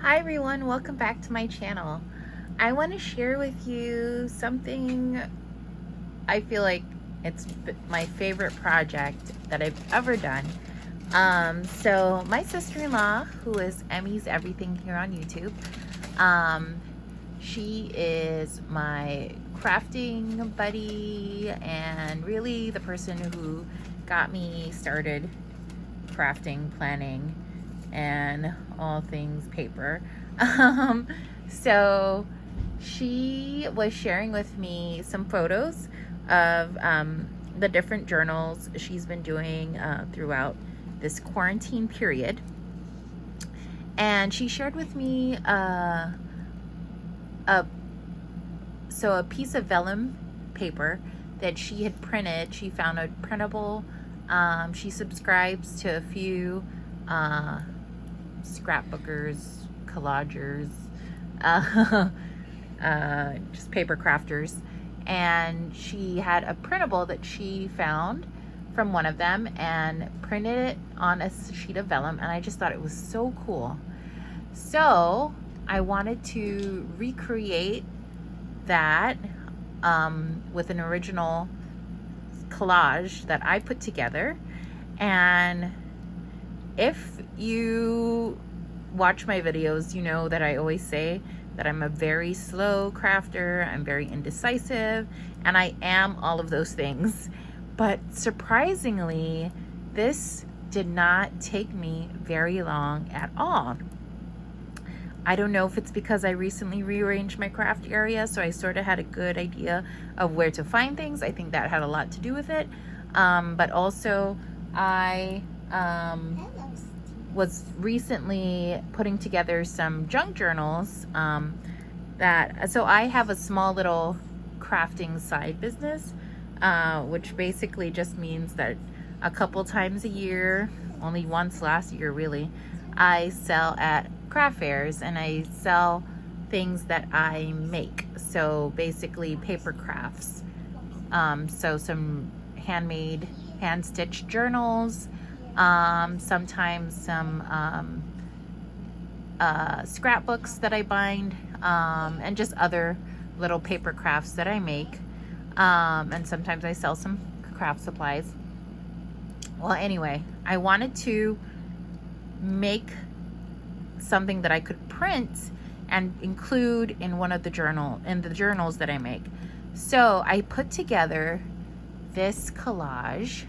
Hi everyone, welcome back to my channel. I want to share with you something I feel like it's my favorite project that I've ever done. So my sister-in-law, who is Emmy's Everything here on YouTube, she is my crafting buddy and really the person who got me started crafting, planning, and all things paper. So she was sharing with me some photos of the different journals she's been doing throughout this quarantine period. And she shared with me a piece of vellum paper that she had printed. She found a printable. She subscribes to a few scrapbookers, collagers, just paper crafters, and she had a printable that she found from one of them and printed it on a sheet of vellum, and I just thought it was so cool. So I wanted to recreate that with an original collage that I put together. And if you watch my videos, you know that I always say that I'm a very slow crafter, I'm very indecisive, and I am all of those things. But surprisingly, this did not take me very long at all. I don't know if it's because I recently rearranged my craft area, so I sort of had a good idea of where to find things. I think that had a lot to do with it. But also I was recently putting together some junk journals so I have a small little crafting side business, which basically just means that a couple times a year, only once last year really, I sell at craft fairs and I sell things that I make. So basically paper crafts. So some handmade, hand-stitched journals, sometimes some scrapbooks that I bind, and just other little paper crafts that I make. And sometimes I sell some craft supplies. Well, anyway, I wanted to make something that I could print and include in one of the journals that I make. So I put together this collage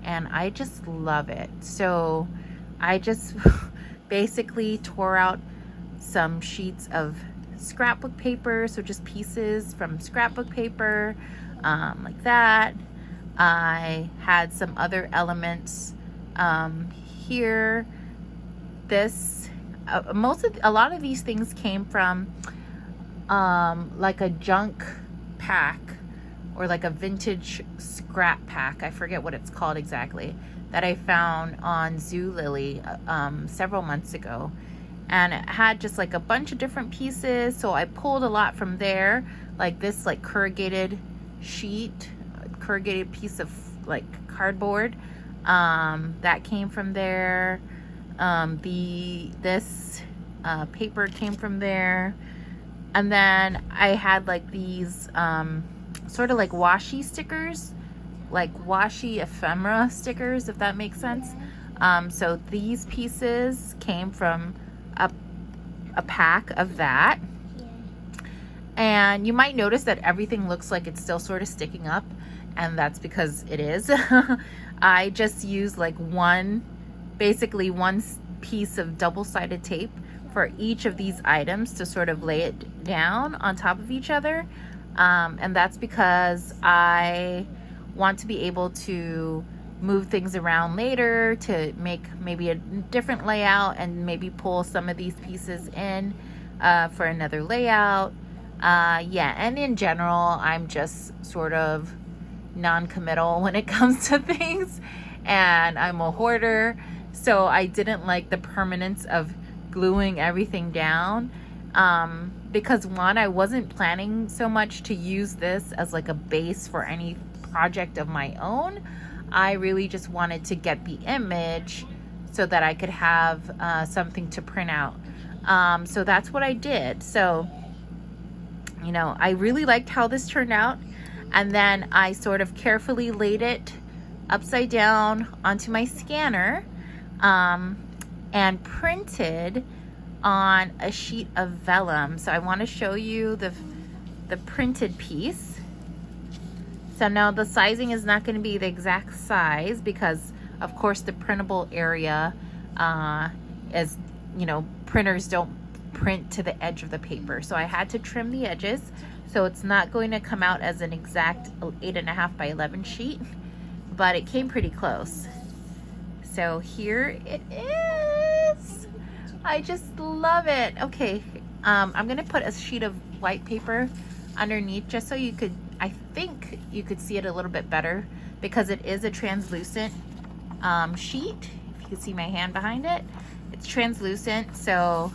and I just love it. So I just basically tore out some sheets of scrapbook paper, so just pieces from scrapbook paper, like that. I had some other elements here. A lot of these things came from like a junk pack or like a vintage scrap pack. I forget what it's called exactly, that I found on Zulily several months ago. And it had just like a bunch of different pieces. So I pulled a lot from there, like this like corrugated piece of like cardboard, that came from there. This paper came from there. And then I had like these sort of like washi stickers, like washi ephemera stickers, if that makes sense. So these pieces came from a pack of that. And you might notice that everything looks like it's still sort of sticking up, and that's because it is. I just used like basically one piece of double-sided tape for each of these items to sort of lay it down on top of each other. And that's because I want to be able to move things around later to make maybe a different layout and maybe pull some of these pieces in for another layout. Yeah, and in general, I'm just sort of non-committal when it comes to things, and I'm a hoarder, so I didn't like the permanence of gluing everything down, because one, I wasn't planning so much to use this as like a base for any project of my own. I really just wanted to get the image so that I could have something to print out. So that's what I did. So, you know, I really liked how this turned out. And then I sort of carefully laid it upside down onto my scanner, and printed on a sheet of vellum. So I want to show you the printed piece. So now the sizing is not going to be the exact size because of course the printable area, is, you know, printers don't print to the edge of the paper. So I had to trim the edges. So it's not going to come out as an exact 8.5 by 11 sheet, but it came pretty close. So here it is. I just love it. Okay, I'm gonna put a sheet of white paper underneath just so you could, I think you could see it a little bit better because it is a translucent sheet. If you can see my hand behind it, it's translucent, so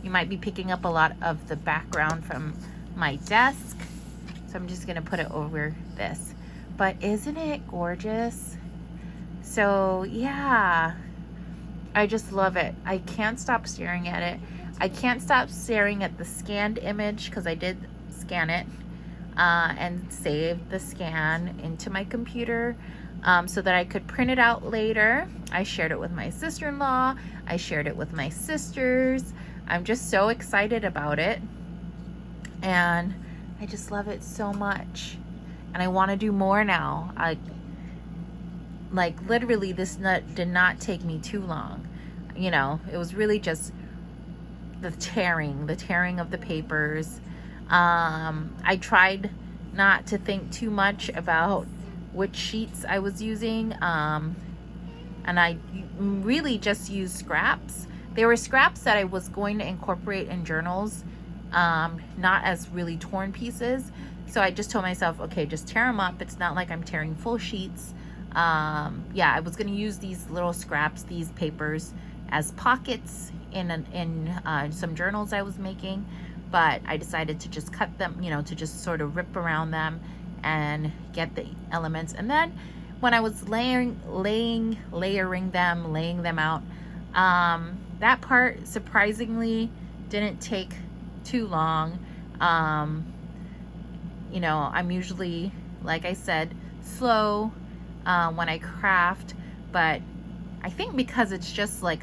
you might be picking up a lot of the background from my desk. So I'm just gonna put it over this. But isn't it gorgeous? So yeah, I just love it. I can't stop staring at it. I can't stop staring at the scanned image because I did scan it and save the scan into my computer so that I could print it out later. I shared it with my sister-in-law. I shared it with my sisters. I'm just so excited about it. And I just love it so much. And I want to do more now. Like literally this did not take me too long. You know, it was really just the tearing of the papers. I tried not to think too much about which sheets I was using. And I really just used scraps. They were scraps that I was going to incorporate in journals, not as really torn pieces. So I just told myself, okay, just tear them up. It's not like I'm tearing full sheets. Yeah, I was going to use these little scraps, these papers, as pockets in some journals I was making, but I decided to just cut them, you know, to just sort of rip around them and get the elements. And then when I was laying them out, that part surprisingly didn't take too long. You know, I'm usually, like I said, slow when I craft, but I think because it's just like,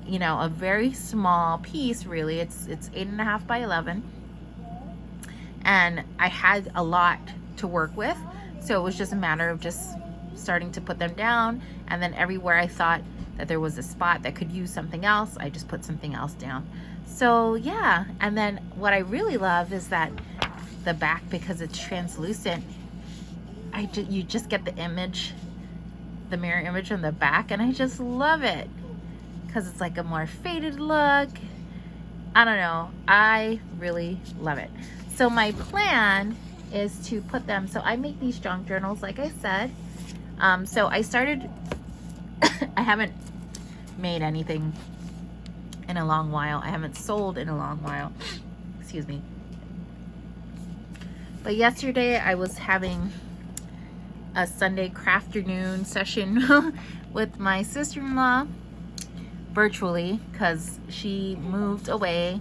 you know, a very small piece, really, it's 8.5 by 11, and I had a lot to work with, so it was just a matter of just starting to put them down, and then everywhere I thought that there was a spot that could use something else, I just put something else down. So yeah, and then what I really love is that the back, because it's translucent, you just get the image, the mirror image on the back, and I just love it because it's like a more faded look. I don't know, I really love it. So my plan is to put them, so I make these junk journals, like I said. So I started, I haven't made anything in a long while. I haven't sold in a long while. Excuse me. But yesterday I was having a Sunday crafternoon session with my sister-in-law virtually because she moved away.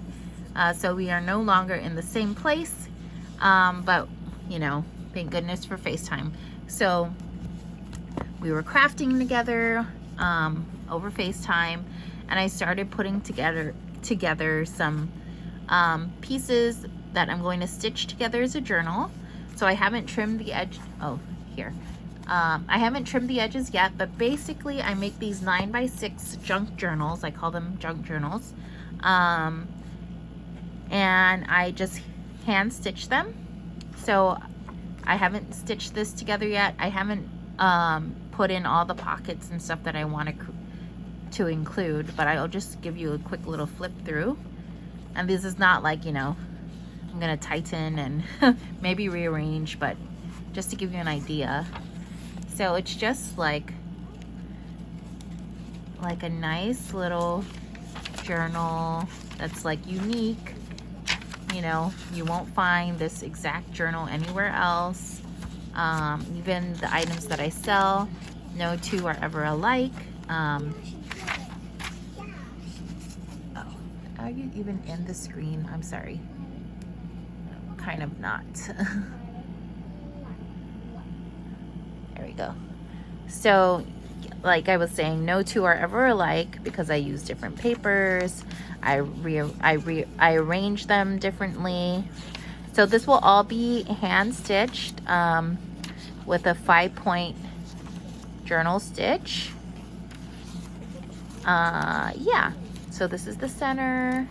So we are no longer in the same place. But, you know, thank goodness for FaceTime. So we were crafting together over FaceTime, and I started putting together some pieces that I'm going to stitch together as a journal. So I haven't trimmed the edge. Oh, here. I haven't trimmed the edges yet, but basically I make these 9x6 junk journals. I call them junk journals. And I just hand stitch them. So I haven't stitched this together yet. I haven't put in all the pockets and stuff that I want to include, but I'll just give you a quick little flip through. And this is not like, you know, I'm gonna tighten and maybe rearrange, but just to give you an idea. So it's just like a nice little journal that's like unique. You know, you won't find this exact journal anywhere else. Even the items that I sell, no two are ever alike. Are you even in the screen? I'm sorry. Kind of not. There we go. So, like I was saying, no two are ever alike because I use different papers. I arrange them differently. So this will all be hand stitched with a 5-point journal stitch. Yeah, so this is the center.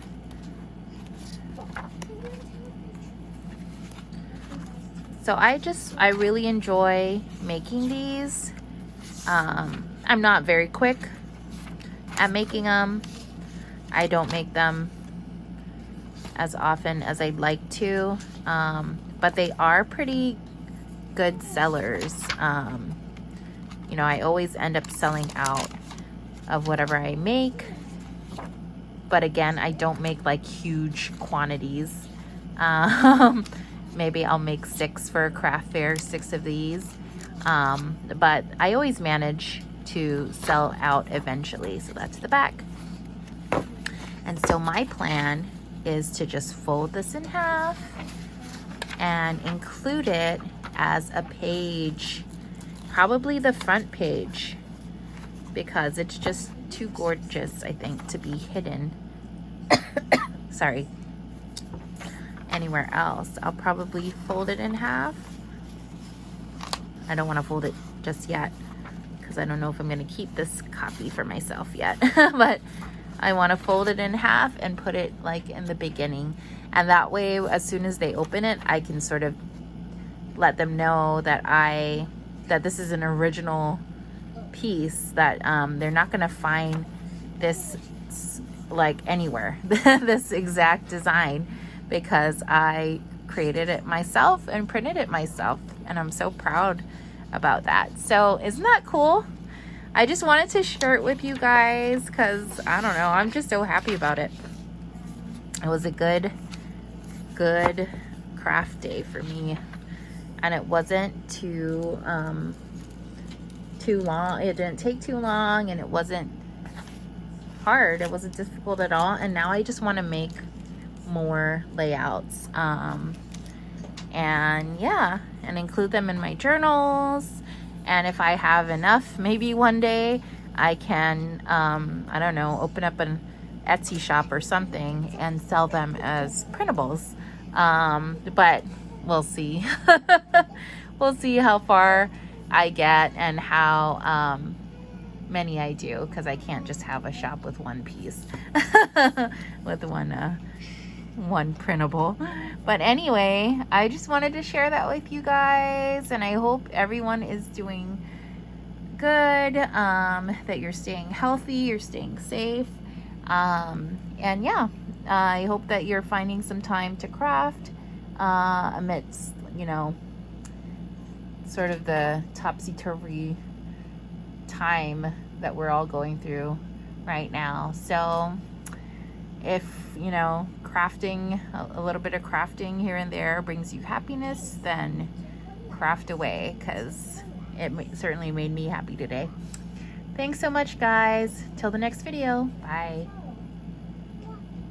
So I really enjoy making these. I'm not very quick at making them. I don't make them as often as I'd like to, but they are pretty good sellers. You know, I always end up selling out of whatever I make, but again, I don't make like huge quantities. Maybe I'll make 6 for a craft fair, 6 of these, but I always manage to sell out eventually. So that's the back. And so my plan is to just fold this in half and include it as a page, probably the front page, because it's just too gorgeous, I think, to be hidden. Sorry. Anywhere else. I'll probably fold it in half. I don't want to fold it just yet because I don't know if I'm going to keep this copy for myself yet. But I want to fold it in half and put it like in the beginning. And that way, as soon as they open it, I can sort of let them know that that this is an original piece, that they're not going to find this like anywhere, this exact design, because I created it myself and printed it myself, and I'm so proud about that. So isn't that cool? I just wanted to share it with you guys because I don't know, I'm just so happy about it. It was a good craft day for me, and it wasn't too long. It didn't take too long, and it wasn't hard. It wasn't difficult at all. And now I just want to make more layouts, and yeah, and include them in my journals. And if I have enough, maybe one day I can I don't know, open up an Etsy shop or something and sell them as printables, but we'll see. We'll see how far I get and how many I do, because I can't just have a shop with one piece with one printable. But anyway, I just wanted to share that with you guys, and I hope everyone is doing good, that you're staying healthy, you're staying safe, and yeah, I hope that you're finding some time to craft amidst, you know, sort of the topsy-turvy time that we're all going through right now. So if, you know, crafting, a little bit of crafting here and there brings you happiness, then craft away, because it certainly made me happy today. Thanks so much, guys. Till the next video. Bye.